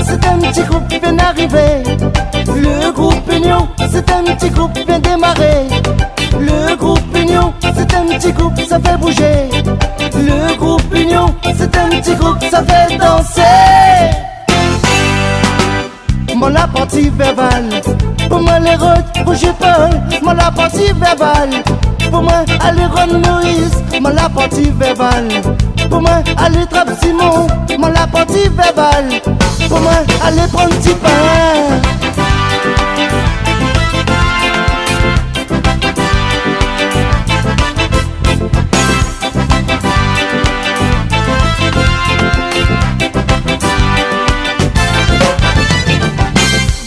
C'est un petit groupe bien arrivé. Le groupe Union, c'est un petit groupe bien démarré. Le groupe Union, c'est un petit groupe, ça fait bouger. Le groupe Union, c'est un petit groupe, ça fait danser. Mon la partie verbale, pour moi les routes, Roger Paul. Mon la partie verbale, pour moi aller Ron Maurice. Mon la partie verbale, pour moi aller Trappe Simon. Mon la partie verbale, pour moi aller prendre petit pain.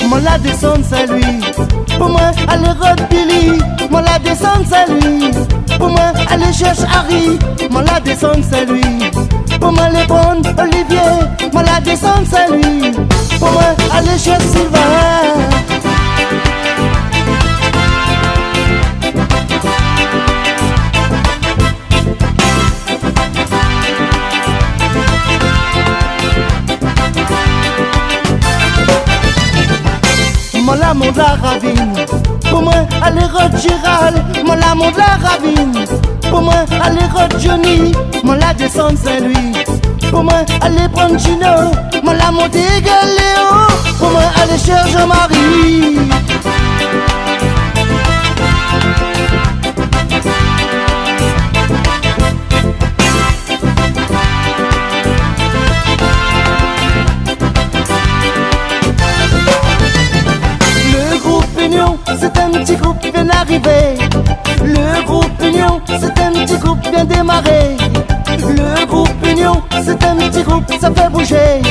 Moi la descente c'est lui, pour moi aller Rod Billy. Moi la descente c'est lui, pour moi aller chercher Harry. Moi la descente c'est lui, pour moi aller prendre Olivier. Moi la descente c'est lui, pour moi aller chercher Sylvain. Moi la monte la ravine, pour moi aller Rod Gérald. Moi la monte la ravine, pour moi aller Rod Johnny. Moi la descente c'est lui, pour moi aller prendre Gino. Moi la monte Léo, pour moi aller chercher Jean-Marie. C'est un petit groupe bien arrivé. Le groupe Union, c'est un petit groupe bien démarré. Le groupe Union, c'est un petit groupe, ça fait bouger.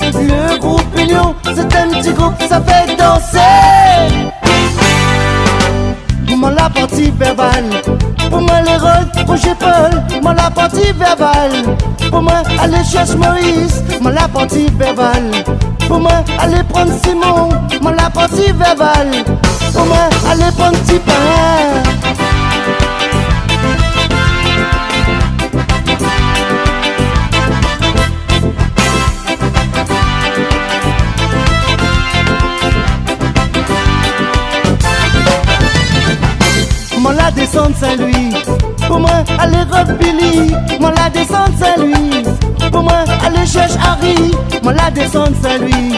Le groupe Union, c'est un petit groupe, ça fait danser. Moi la partie verbale, pour moi les rôles, Roger Paul. Moi la partie verbale, pour moi aller chercher Maurice. Moi la partie verbale, pour moi aller prendre Simon. Moi la partie verbale, pour moi aller prendre petit pain. Moi la descente c'est lui, pour moi aller Rod Billy. Moi la descente c'est lui, pour moi aller chercher Harry. Moi la descente c'est lui,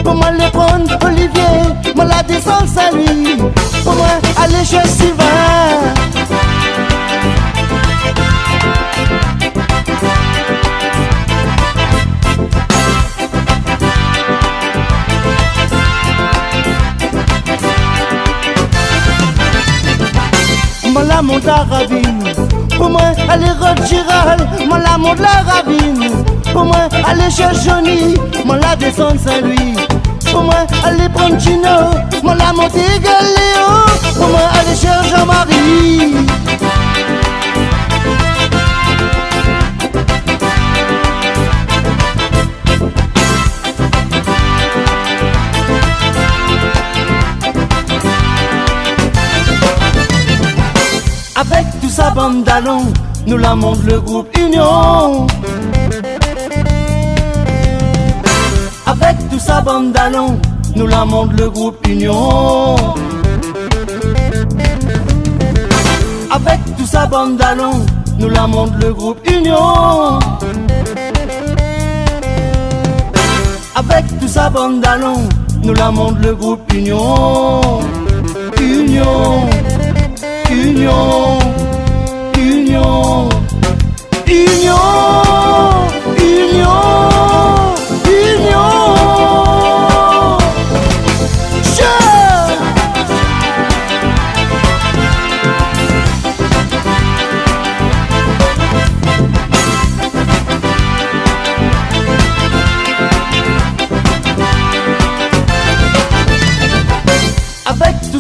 pour moi aller prendre Olivier. Moi la descente c'est lui, pour moi aller chercher Sylvain. Moi la monte la ravine, pour moi aller Rod Gérald. Moi la monte la ravine, pour moi aller chercher Johnny. Moi la descente c'est lui, pour moi aller prendre Gino. Moi la monte Léo, pour moi aller chercher Jean-Marie. Avec tout sa bande d'allons, nous la monte le groupe Union. Avec tout sa bande d'allons, nous la monte le groupe Union. Avec tout sa bande d'allons, nous la monte le groupe Union. Avec tout sa bande d'allons, nous la monte le groupe Union. Union. Union, union, union, union, union.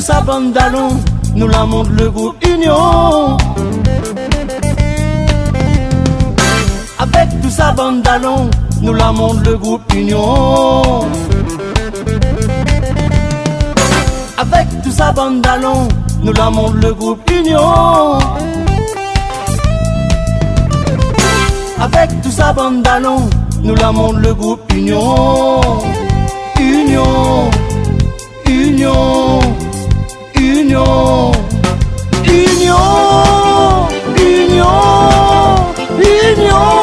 sa bande d'allons, nous la montre le groupe Union. Avec tout sa bande d'allons, nous la montre le groupe Union. Avec tout sa bande d'allons, nous la montre le groupe Union. Avec tout sa bande d'allons, nous la montre le groupe Union. Union, Union, Union, Union, Union, Union.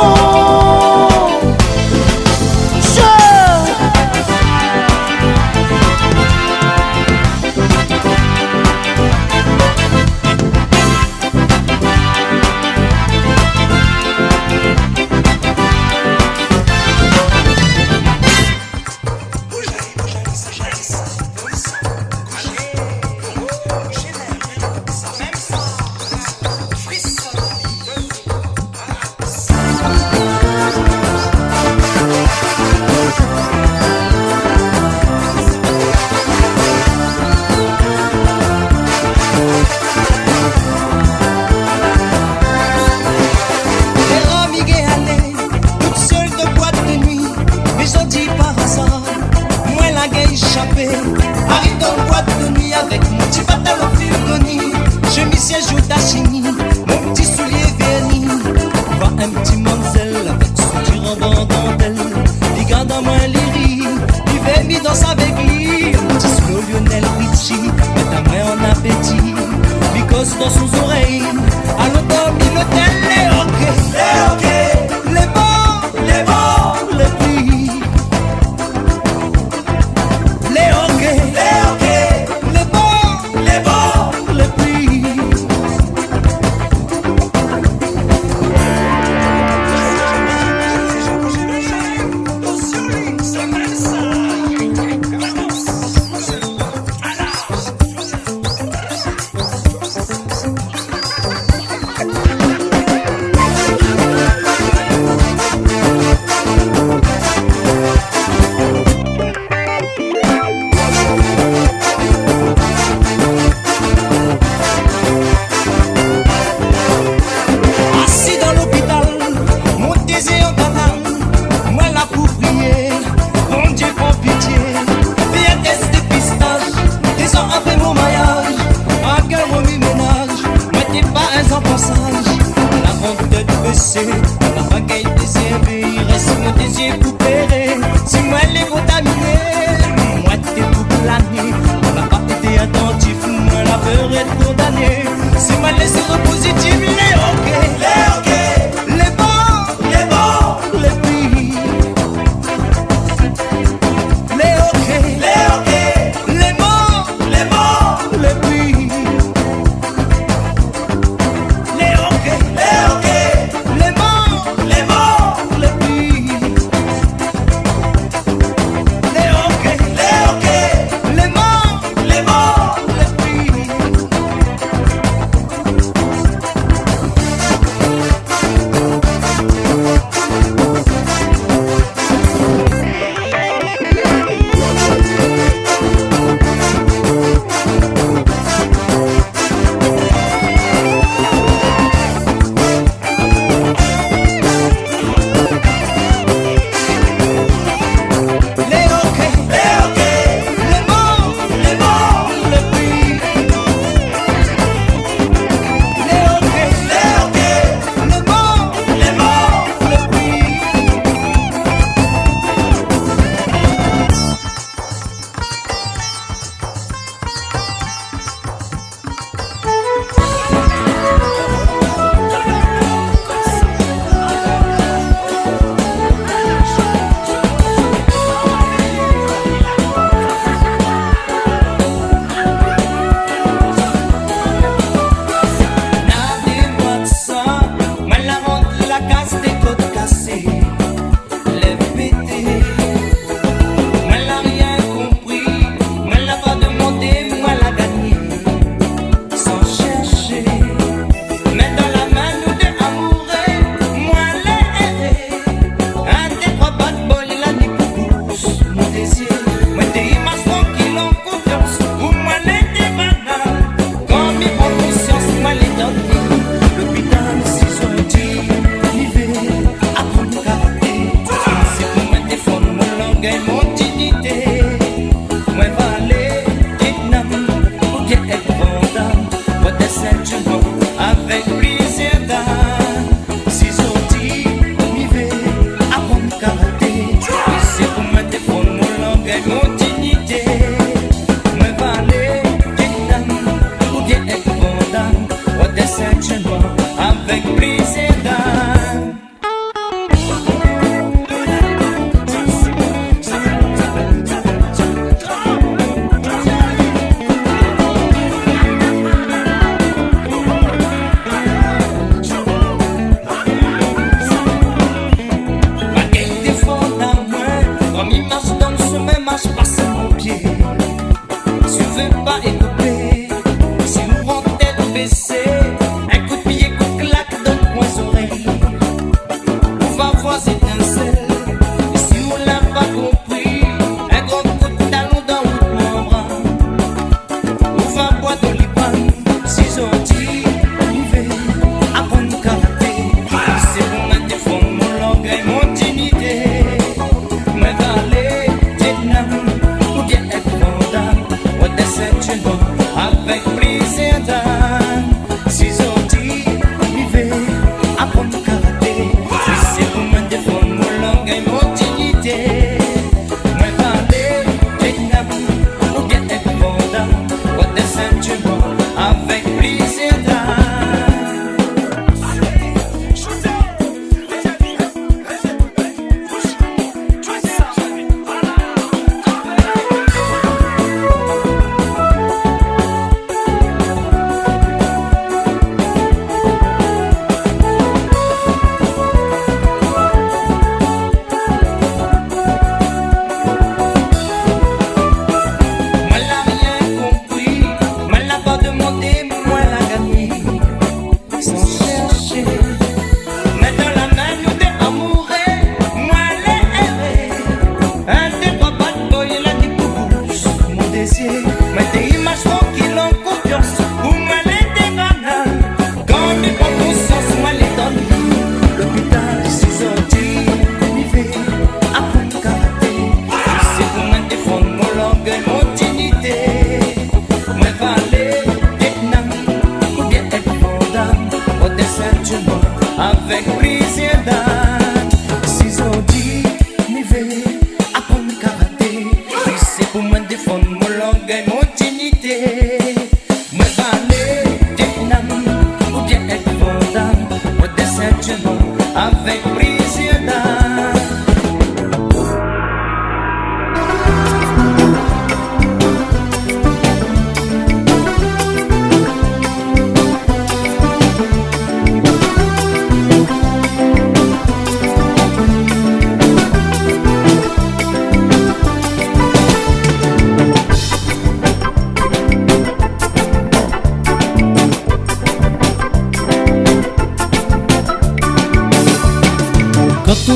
Arrive dans le boîte de nuit avec mon petit pantalon Filgoni, chemise Joutachini, mon petit soulier verni. Voir un petit mademoiselle avec son petit robe en dentelle. Il garde à moi Liri, il fait mi danse avec lui. Un petit slow Lionel Richie, met à moi en appétit. Because dans son oreille, à l'automne il l'hôtel les hockey, les bons, les bons, les filles.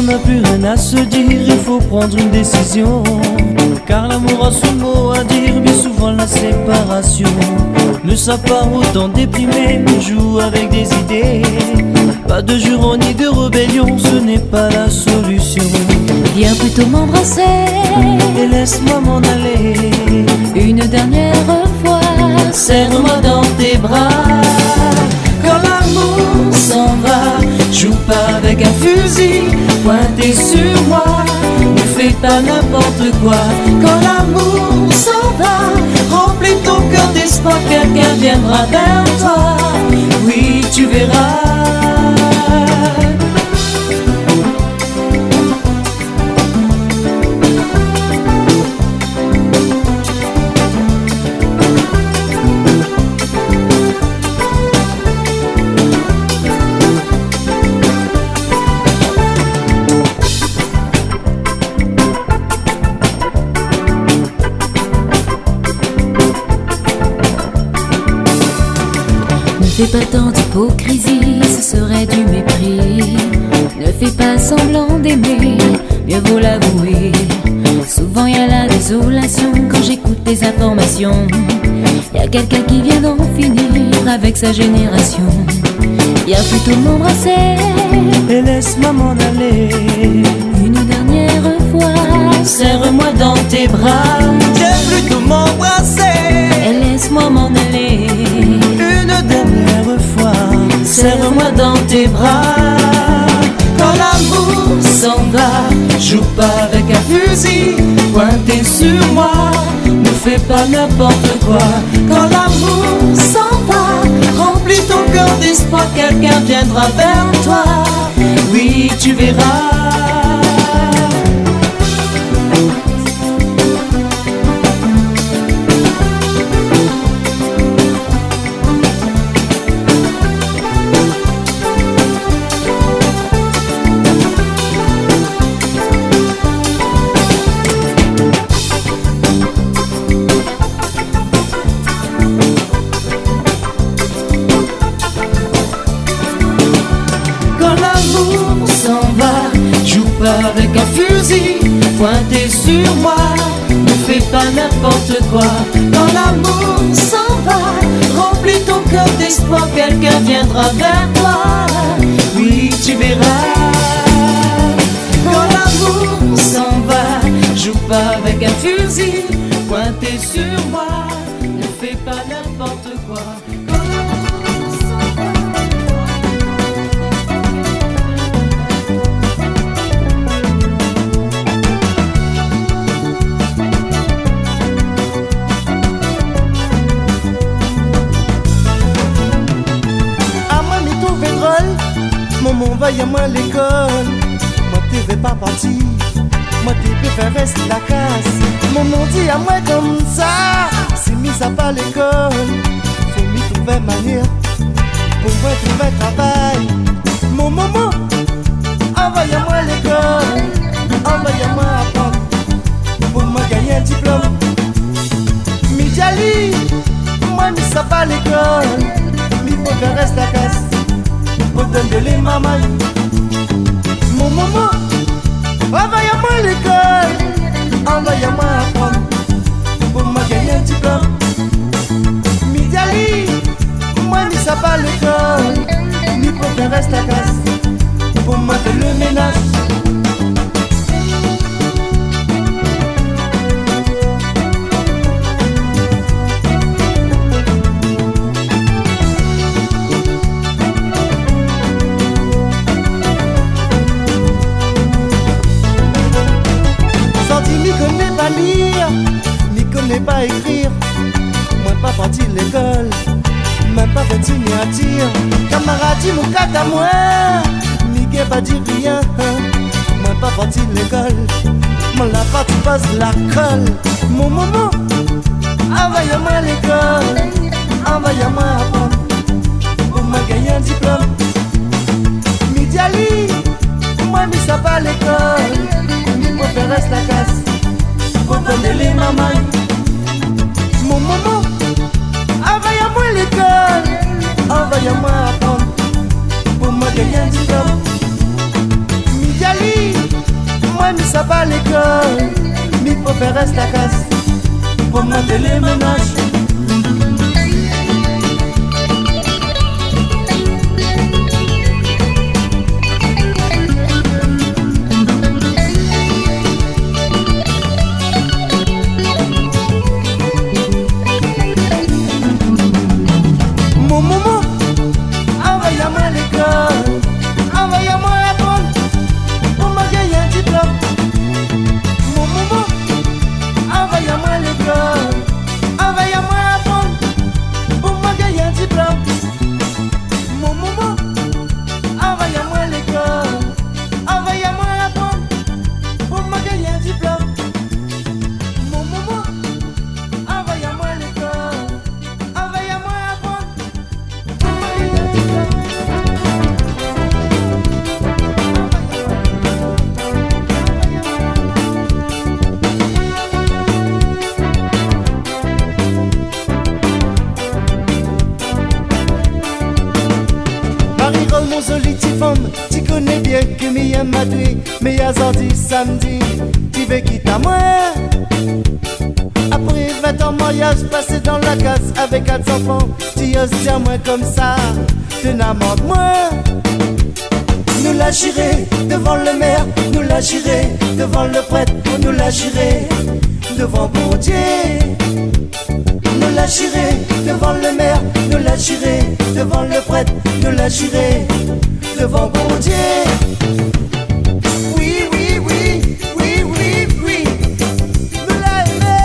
n'a plus rien à se dire, il faut prendre une décision. Car l'amour a son mot à dire, bien souvent la séparation ne savent pas autant déprimer, on joue avec des idées. Pas de jurons ni de rébellion, ce n'est pas la solution. Viens plutôt m'embrasser et laisse-moi m'en aller. une dernière fois, Serre-moi dans tes bras. Quand l'amour s'en va, joue pas avec un fusil pointé sur moi, ne fais pas n'importe quoi. Quand l'amour s'en va, remplis ton cœur d'espoir, quelqu'un viendra vers toi. Oui, tu verras. Ne fais pas tant d'hypocrisie, ce serait du mépris. Ne fais pas semblant d'aimer, mieux vaut l'avouer. Souvent y a la désolation quand j'écoute tes informations. Y a quelqu'un qui vient d'en finir avec sa génération. Viens plutôt m'embrasser Et laisse-moi m'en aller. une dernière fois, Serre-moi dans tes bras. Viens plutôt m'embrasser et laisse-moi m'en aller. une dernière fois. Serre-moi dans tes bras. Quand l'amour s'en va, joue pas avec un fusil pointé sur moi, ne fais pas n'importe quoi. Quand l'amour s'en va, remplis ton cœur d'espoir, quelqu'un viendra vers toi. Oui, tu verras. Avec un fusil pointé sur moi, ne fais pas n'importe quoi. Quand l'amour s'en va, remplis ton cœur d'espoir, quelqu'un viendra vers toi. Oui, tu verras. Quand l'amour s'en va, joue pas avec un fusil pointé sur moi, ne fais pas n'importe quoi. Quand l'amour s'en va. Maman va moi à l'école, moi tu veux pas partir, moi tu peux faire rester la casse. Maman dit à moi comme ça, c'est mis à part l'école, faut m'y trouver manière pour moi trouver travail. Mon maman, envoie-moi à l'école, envoie-moi apprendre pour moi gagner un diplôme. Midjali, moi mis à part l'école, mi faut faire rester la casse. Donne-les maman. Mon maman, envoie-moi à l'école, envoie-moi apprendre pour moi gagner un diplôme. Midjali, moi mis ça pas l'école, ni pour faire rester à casse, pour moi faire le ménage. Ni connais pas écrire, moi pas parti de l'école, même pas fait signature. Camarade mon cas à moi, ni qu'elle pas dit rien, moi pas parti de l'école, moi la partie passe la colle. Mon maman, envoie-moi à l'école, envoie-moi apprendre pour moi gagner un diplôme. Midjali, moi mis ça pas à l'école, ni pour faire rester la casse. Donne-les maman. Mon maman, envoie-moi à l'école, envoie-moi apprendre pour moi gagner un diplôme. Midjali, pas l'école, mi préfère rester à casse pour monter les ménages. Mon maman, envoyez-moi à l'école, envoyez-moi apprendre pour me gagner un diplôme. Mon maman, envoyez-moi à l'école, envoyez-moi apprendre pour me gagner un diplôme. Mon maman, envoyez-moi à l'école, envoyez-moi apprendre pour me gagner un diplôme. Mon maman, envoyez-moi à l'école, envoyez-moi apprendre pour me gagner un diplôme. Marie-Rose, mon joli petit femme, tu connais bien que Mia m'a dit, mais y'a sorti samedi, tu veux quitter à moi. Après 20 ans mariage passé dans la case avec 4 enfants, tu oses dire moi comme ça, tu n'amènes moi. Nous la j'irai devant le maire, nous la j'irai devant le prêtre, nous la j'irai devant bon Dieu. Nous la j'irai devant le maire, nous la j'irai devant le prêtre, nous la j'irai devant bon Dieu. Oui, oui, oui, oui, oui, oui. Nous l'a aimé,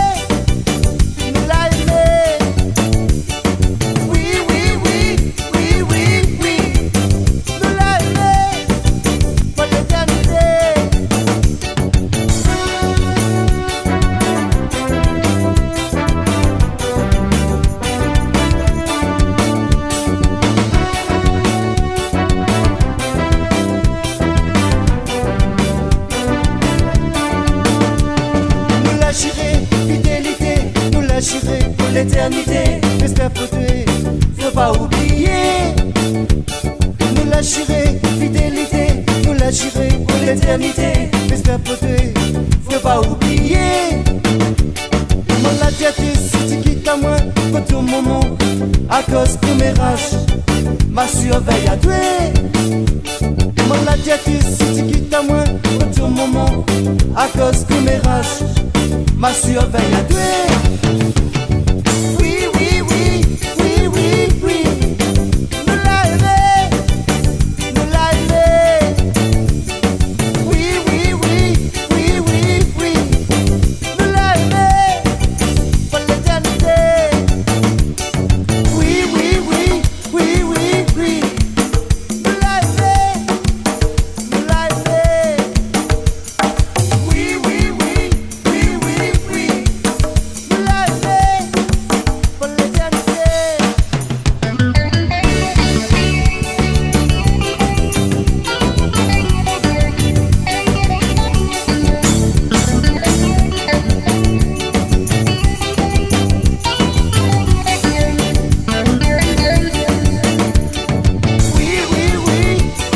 nous l'a aimé. Oui, oui, oui, oui, oui, oui. Nous l'a aimé pour l'éternité. Nous la j'irai, fidélité, nous la j'irai pour l'éternité. J'espère pour toi, faut pas oublier. Nous la j'irai, fidélité, nous la j'irai pour l'éternité. J'espère pour toi, faut pas oublier. Mon la tête, si tu quittes à moi, pour tout moment, à cause de mes rages, ma surveille à toi. Mon la tête, si tu quittes à moi, pour tout moment, à cause de mes rages, ma surveille à toi. Oui, oui, oui, oui, oui, oui. Nous l'a aimé, nous l'a aimé. Oui, oui, oui, oui, oui, oui. Nous l'a aimé pour l'éternité. Oui, oui, oui, oui, oui, oui. Nous l'a aimé, nous l'a aimé. Oui, oui, oui, oui, oui, oui. Nous l'a aimé pour l'éternité. Oui, oui, oui,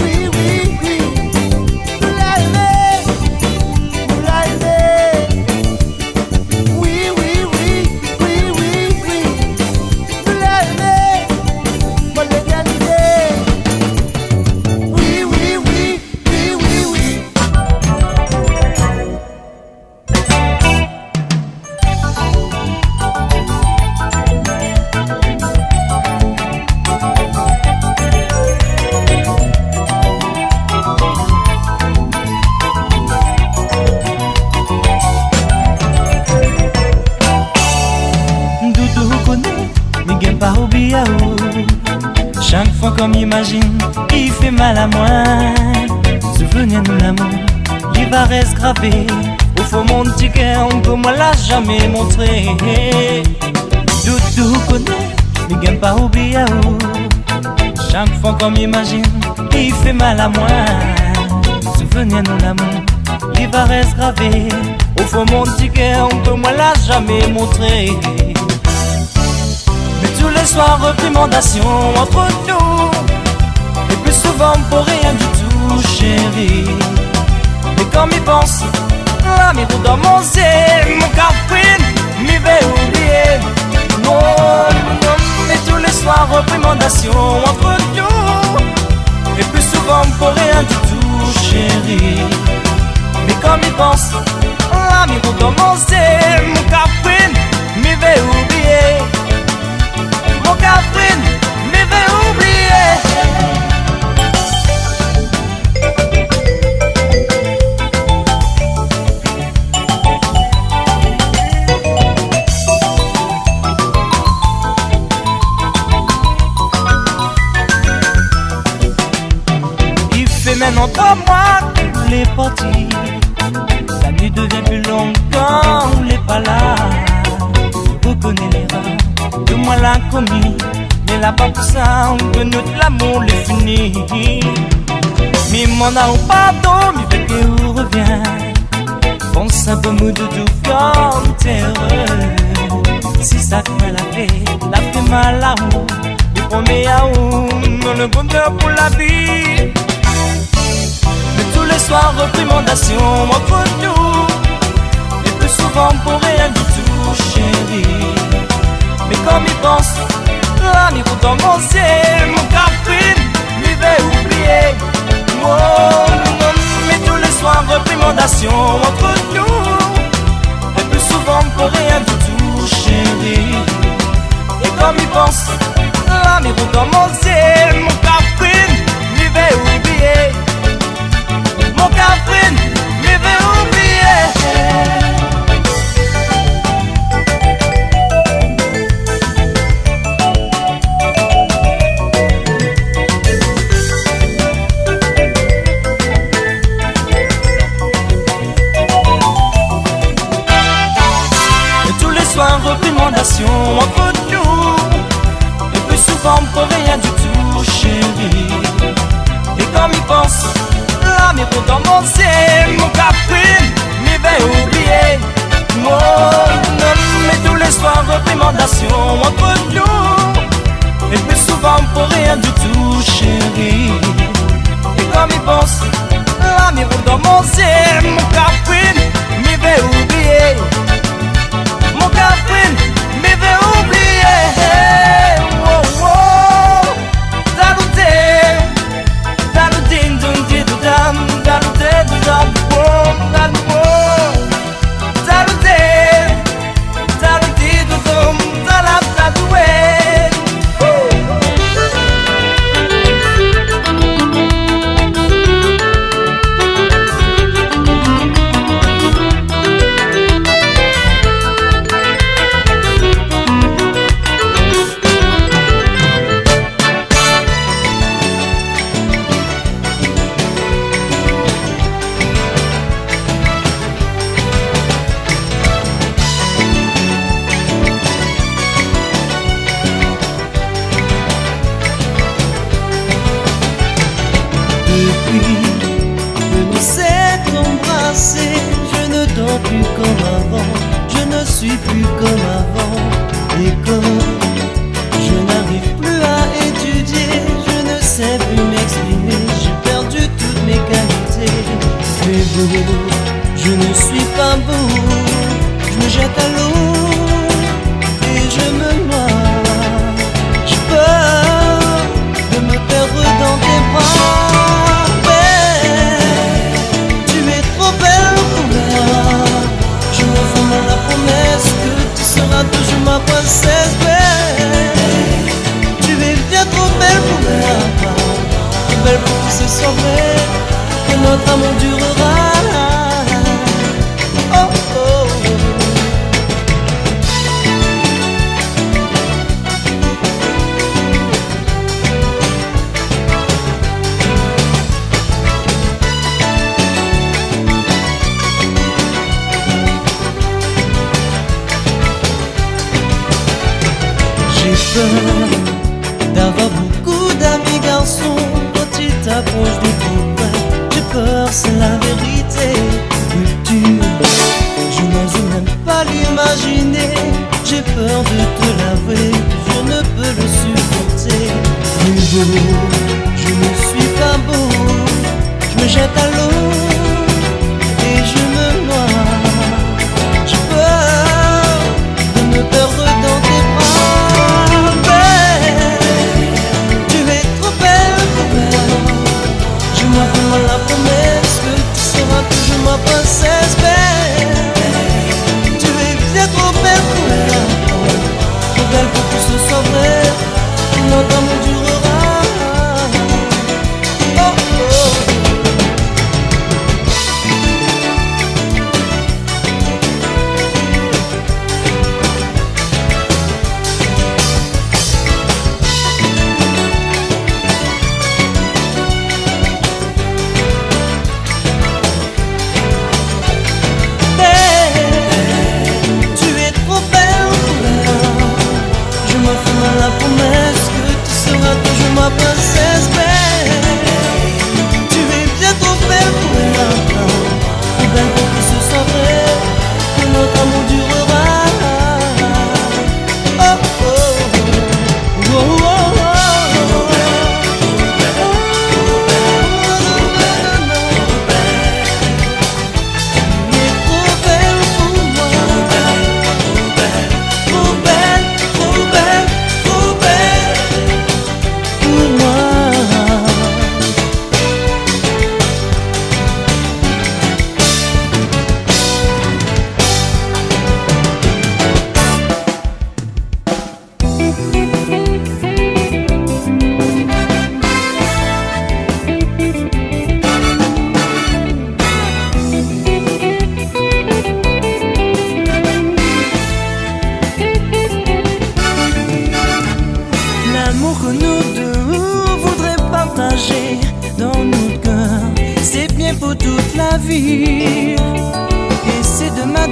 oui, oui, oui. Nous l'a aimé, nous l'a aimé. Oui, oui, oui, oui, oui, oui. Nous l'a aimé pour l'éternité. Oui, oui, oui, oui, oui, oui. Doudou connaît, mais gagne pas oublié. Chaque fois qu'on m'imagine, il fait mal à moi. Souvenir nous l'amour, il va rester gravé. Au fond mon petit cœur, on peut moi l'a jamais montré. Doudou connaît, mais gagne pas oublié. Chaque fois qu'on m'imagine, il fait mal à moi. Souvenir nous l'amour, il va rester gravé. Au fond mon petit cœur, on peut moi l'a jamais montré. Mais tous les soirs, reprimandation entre nous. Et plus souvent pour rien du tout, chérie. Et quand m'y pense, pour commencer. Mon café, m'y vais oublier. Mon café, m'y vais oublier. Il fait maintenant 3 mois qu'il est parti. La nuit devient plus longue quand on n'est pas là. Je reconnais l'erreur que moi l'a commis, mais là pas pour ça que notre l'amour l'est fini. Mais mon a au pardon, mais fait que vous revient. Pense un peu mou de tout comme terreur. Si ça te met la fait mal à où, le premier à où, non le bonheur pour la vie. Mais tous les soirs, reprimandation entre nous. Et plus souvent pour rien du tout, chérie. Mais comme il pense, l'amour dans mon ciel, mon café, m'y vais oublier. Oh, non, mais tous les soirs, reprimandation entre nous. Et plus souvent pour rien du tout, chérie. Et comme il pense, l'amour dans mon ciel, mon café, m'y vais oublier. Mon café, m'y vais oublier. Reprimandation entre nous. Et plus souvent pour rien du tout, chérie. Et comme il pense, l'amour dans mon ciel, mon café, m'y vais oublier. Oh, non, mais tous les soirs, reprimandation entre nous. Et plus souvent pour rien du tout, chérie. Et comme il pense, l'amour dans mon ciel, mon café, m'y vais oublier. Mon café, m'y vais oublier. Oh, oh. Dalouté, dalouté, dalouté, dalouté, plus comme avant, je ne suis plus comme avant. Et comme je n'arrive plus à étudier, je ne sais plus m'exprimer, j'ai perdu toutes mes qualités. Mais beau, je ne suis pas beau, je me jette à l'eau et je me noie. J'ai peur de me perdre dans tes bras. Toujours ma princesse, belle. Tu es bien trop belle pour moi, trop belle pour que ce soit vrai, que notre amour durera. Oh, oh. D'avoir beaucoup d'amis garçons, quand ils t'approchent de tout près, j'ai peur, c'est la vérité. Rupture, je n'ose même pas l'imaginer. J'ai peur de te l'avouer, je ne peux le supporter. Plus beau, je ne suis pas beau, je me jette à l'eau et je me noie. J'ai peur de me perdre dans tes bras.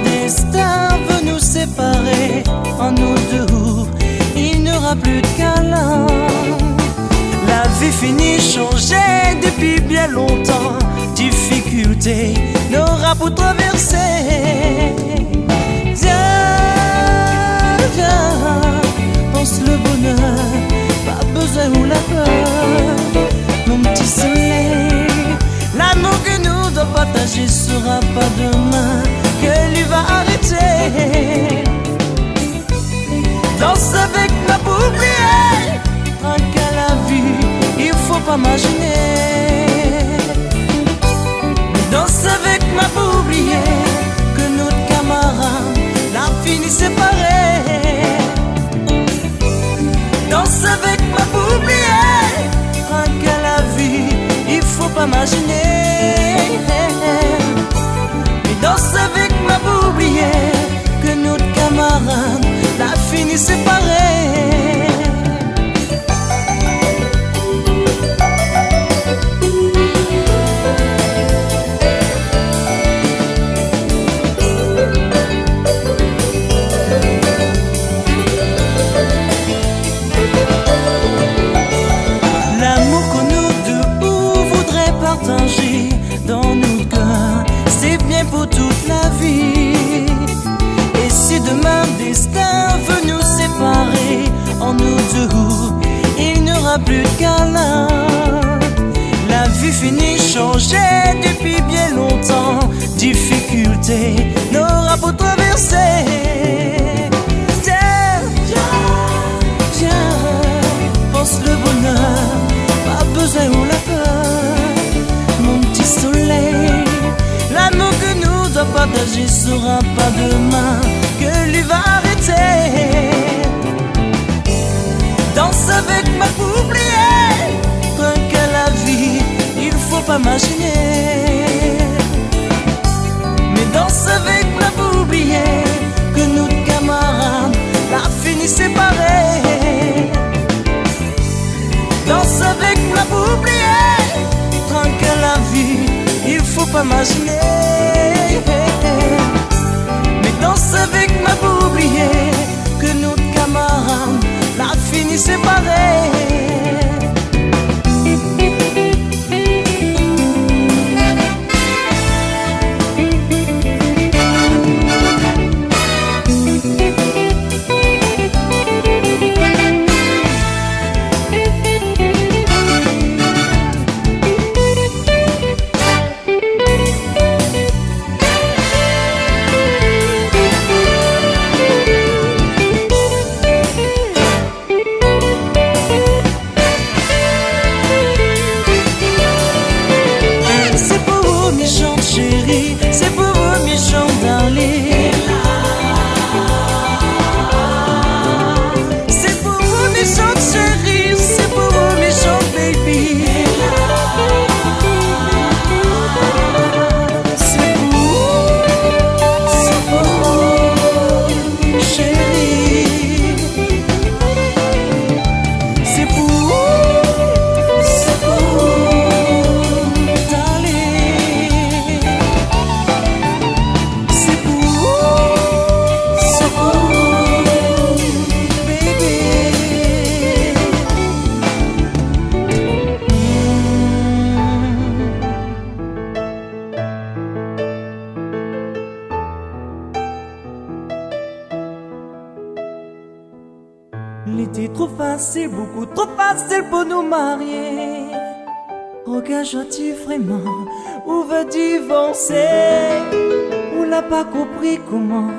destin veut nous séparer, en nous deux, il n'y aura plus de câlin. La vie finit changée depuis bien longtemps. Difficulté n'aura pour traverser. Viens, viens, pense le bonheur, pas besoin ou la peur. Mon petit soleil, l'amour que nous devons partager sera pas demain que lui va arrêter. Danse avec moi pour oublier, tranquille la vie, il faut pas imaginer. Danse avec moi pour oublier que notre camarade l'a fini séparé. Danse avec moi pour oublier, tranquille la vie, il faut pas imaginer. Mais danse avec moi pour oublier que notre camarade l'a fini séparé. Dans nos cœurs, c'est bien pour toute la vie. Et si demain destin veut nous séparer, en nous deux, il n'y aura plus de câlin. La vie finit changée depuis bien longtemps. Difficulté n'aura pas traversé. Viens, viens, pense le bonheur, pas besoin ou la peur. Mon petit soleil, l'amour que nous devons partager sera pas demain que lui va arrêter. Danse avec moi pour oublier, tranquille la vie, il faut pas imaginer. Mais danse avec moi pour oublier que notre camarade l'a fini séparé. Danse avec moi pour oublier, tranquille la vie, il faut pas imaginer. Mais danse avec moi pour oublier que notre camarade l'a fini séparé. L'été trop facile, beaucoup trop facile pour nous marier. Regarde-tu vraiment ou veut divorcer? Ou l'a pas compris comment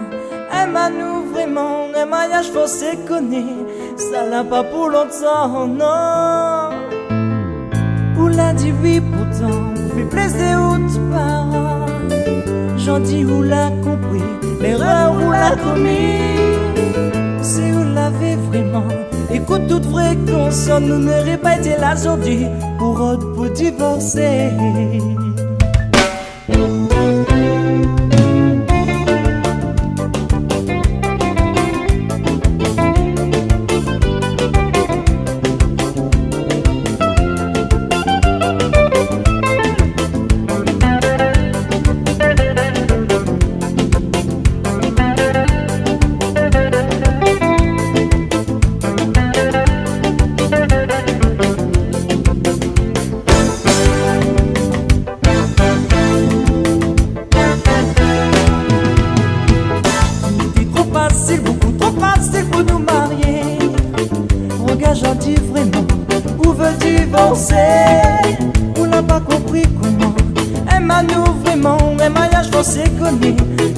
aime à nous vraiment. Un mariage forcé connaît, ça l'a pas pour longtemps, non. Ou l'a dit oui pourtant, fait plaisir aux parents. J'en dis ou l'a compris, l'erreur ou l'a commis. Si vous l'avez vraiment, écoute toute fréquence, nous n'aurait pas été là aujourd'hui pour divorcer.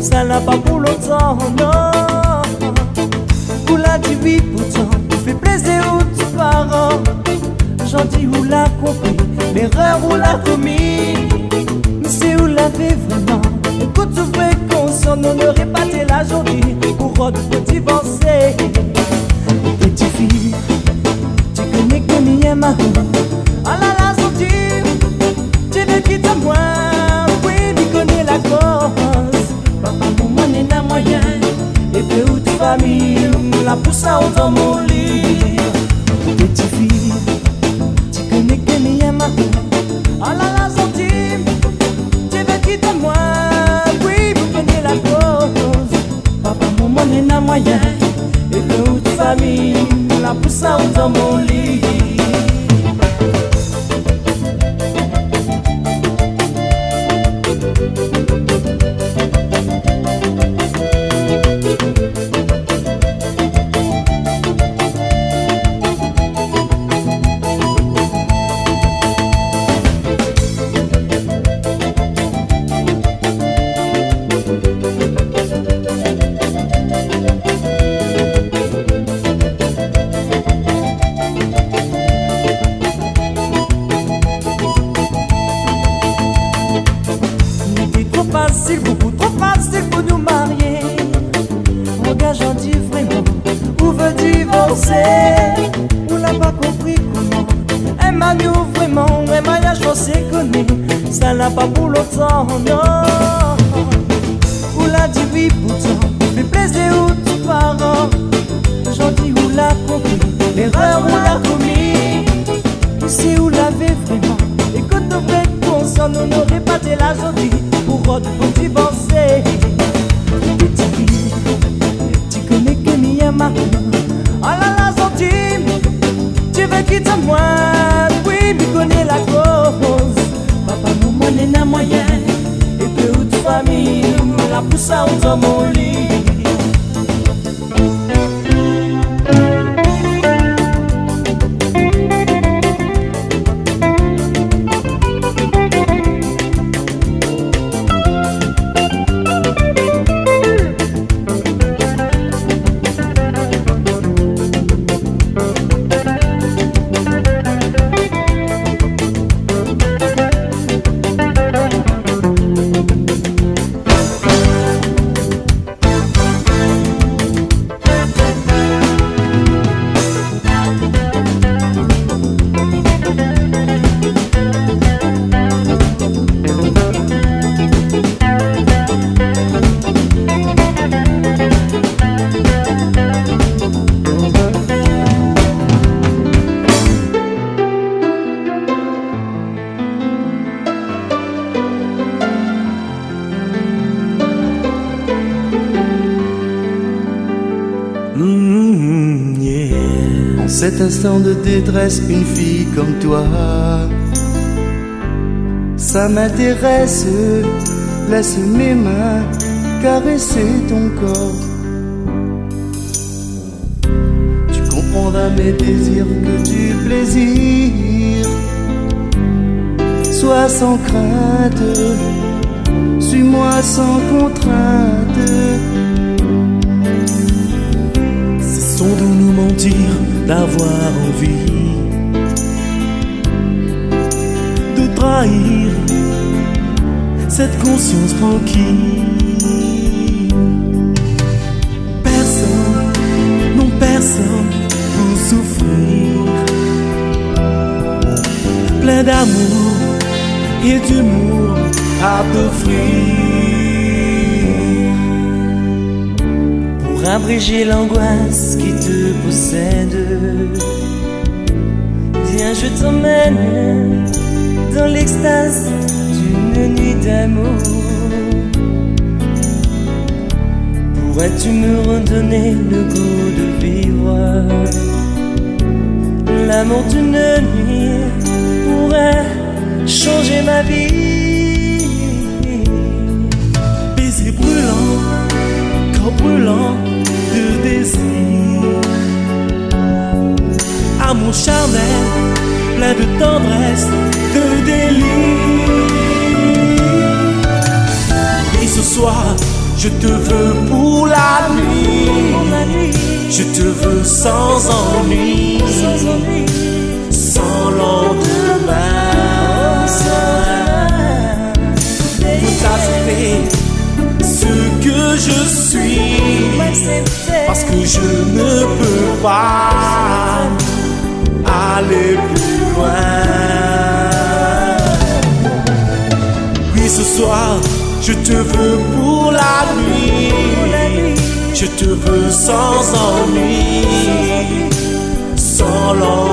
ça n'a pas pour longtemps, non. Ou l'a dit oui pourtant, fait plaisir aux tes parents. Gentil ou l'a compris, l'erreur ou l'a commis. Mais c'est où l'avait vraiment. Écoute, vrai conscient, on n'aurait pas été là aujourd'hui pour de divorcer. Petite fille, tu connais que m'y aime à vous. Ah là là, sorti, tu veux quitter moi. Oui, m'y connais la cause. Papa, maman n'est pas moyen. Et puis où ta famille, la pousse à dans mon lit. Petite fille, tu connais que m'y aime à vous. Ah là là, sorti, tu veux quitter moi. Oui, m'y connais la cause. Papa, maman n'est pas moyen. Et puis où ta famille, la pousse à dans mon lit. Beaucoup trop facile pour nous marier. Regarde, j'en dis vraiment, où veut divorcer? On n'a pas compris comment. Un manu vraiment, un mariage forcé connaît. Ça n'a pas pour longtemps, non. On l'a dit oui pourtant, fait plaisir aux tes parents. J'en dis où l'a compris, l'erreur on l'a commis. C'est où l'avait vraiment. Écoute, de vrai conscient, on n'aurait pas été là aujourd'hui pour divorcer. Petite fille, tu connais que m'y aime à vous. Oh là là, sorti, tu veux quitter moi. Oui, m'y connais la cause. Papa, maman n'est pas moyen. Et puis où ta famille, la pousse à dans mon lit. En cet instant de détresse, une fille comme toi, ça m'intéresse. Laisse mes mains caresser ton corps. Tu comprendras mes désirs, que du plaisir. Sois sans crainte, suis-moi sans contrainte. Cessons de nous mentir, d'avoir envie de trahir cette conscience tranquille. Personne, non personne pour souffrir. Plein d'amour et d'humour à t'offrir. Pour abréger l'angoisse qui te possède, viens, je t'emmène dans l'extase d'une nuit d'amour. Pourrais-tu me redonner le goût de vivre? L'amour d'une nuit pourrait changer ma vie. Baiser brûlant, corps brûlant de désir. Amour charnel, plein de tendresse, de délire. Et ce soir, Je te veux pour la nuit. Je te veux sans ennui, sans lendemain. Pour t'accepter ce que je suis, parce que je ne peux pas aller plus loin. Oui, ce soir, je te veux pour la nuit. Je te veux sans ennui, sans lendemain.